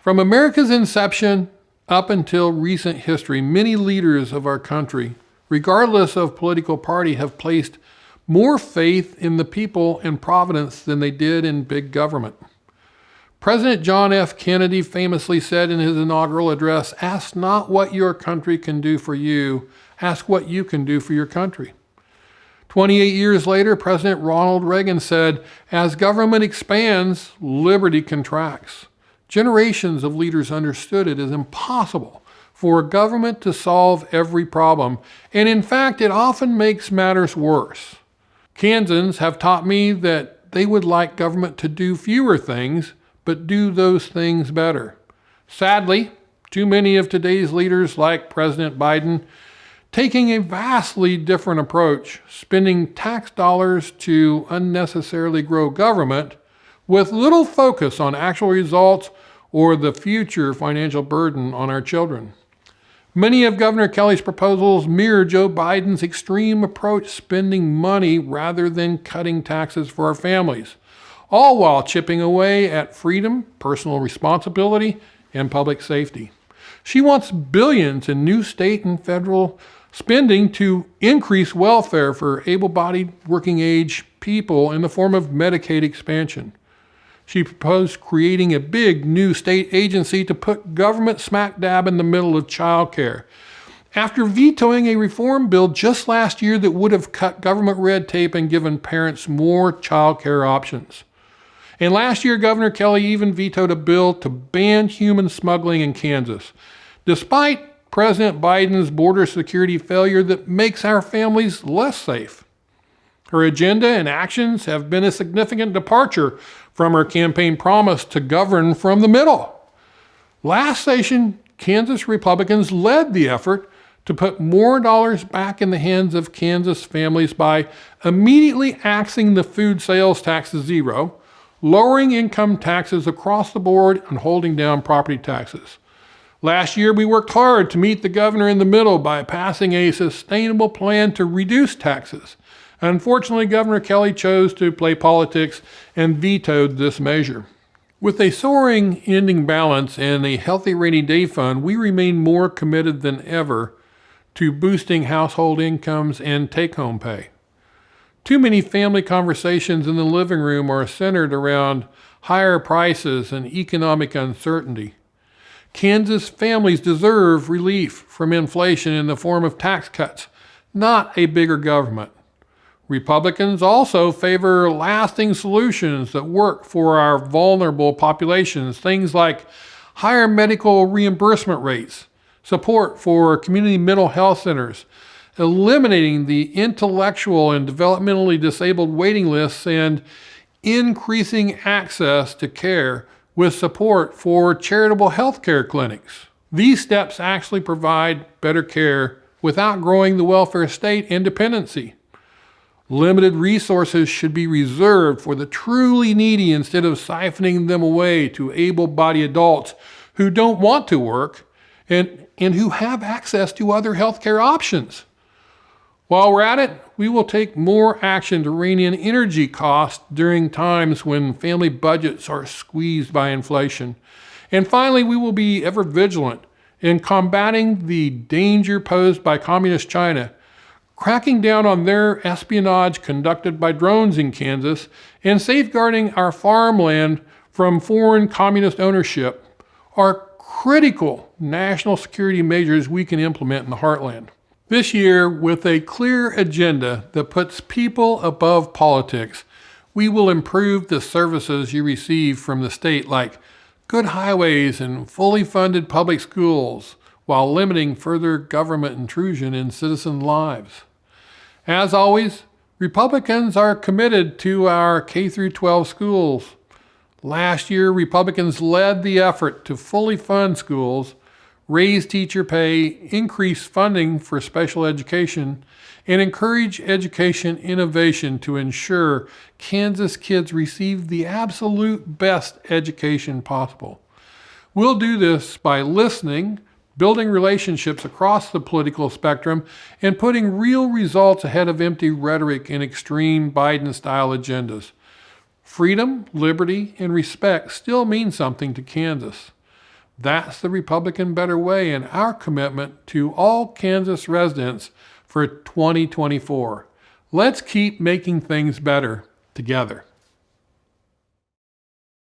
From America's inception up until recent history, many leaders of our country, regardless of political party, have placed more faith in the people and providence than they did in big government. President John F. Kennedy famously said in his inaugural address, "Ask not what your country can do for you, ask what you can do for your country." 28 years later, President Ronald Reagan said, "As government expands, liberty contracts." Generations of leaders understood it as impossible for a government to solve every problem, and in fact, it often makes matters worse. Kansans have taught me that they would like government to do fewer things, but do those things better. Sadly, too many of today's leaders, like President Biden, taking a vastly different approach, spending tax dollars to unnecessarily grow government with little focus on actual results or the future financial burden on our children. Many of Governor Kelly's proposals mirror Joe Biden's extreme approach, spending money rather than cutting taxes for our families, all while chipping away at freedom, personal responsibility, and public safety. She wants billions in new state and federal spending to increase welfare for able-bodied working-age people in the form of Medicaid expansion. She proposed creating a big new state agency to put government smack dab in the middle of child care, after vetoing a reform bill just last year that would have cut government red tape and given parents more child care options. And last year, Governor Kelly even vetoed a bill to ban human smuggling in Kansas, despite President Biden's border security failure that makes our families less safe. Her agenda and actions have been a significant departure from her campaign promise to govern from the middle. Last session, Kansas Republicans led the effort to put more dollars back in the hands of Kansas families by immediately axing the food sales tax to zero, lowering income taxes across the board, and holding down property taxes. Last year, we worked hard to meet the governor in the middle by passing a sustainable plan to reduce taxes. Unfortunately, Governor Kelly chose to play politics and vetoed this measure. With a soaring ending balance and a healthy rainy day fund, we remain more committed than ever to boosting household incomes and take-home pay. Too many family conversations in the living room are centered around higher prices and economic uncertainty. Kansas families deserve relief from inflation in the form of tax cuts, not a bigger government. Republicans also favor lasting solutions that work for our vulnerable populations, things like higher medical reimbursement rates, support for community mental health centers, eliminating the intellectual and developmentally disabled waiting lists, and increasing access to care with support for charitable health care clinics. These steps actually provide better care without growing the welfare state and dependency. Limited resources should be reserved for the truly needy instead of siphoning them away to able-bodied adults who don't want to work and who have access to other healthcare options. While we're at it, we will take more action to rein in energy costs during times when family budgets are squeezed by inflation. And finally, we will be ever vigilant in combating the danger posed by Communist China, cracking down on their espionage conducted by drones in Kansas, and safeguarding our farmland from foreign communist ownership are critical national security measures we can implement in the heartland. This year, with a clear agenda that puts people above politics, we will improve the services you receive from the state, like good highways and fully funded public schools, while limiting further government intrusion in citizen lives. As always, Republicans are committed to our K-12 schools. Last year, Republicans led the effort to fully fund schools, raise teacher pay, increase funding for special education, and encourage education innovation to ensure Kansas kids receive the absolute best education possible. We'll do this by listening, building relationships across the political spectrum, and putting real results ahead of empty rhetoric and extreme Biden-style agendas. Freedom, liberty, and respect still mean something to Kansas. That's the Republican Better Way and our commitment to all Kansas residents for 2024. Let's keep making things better together.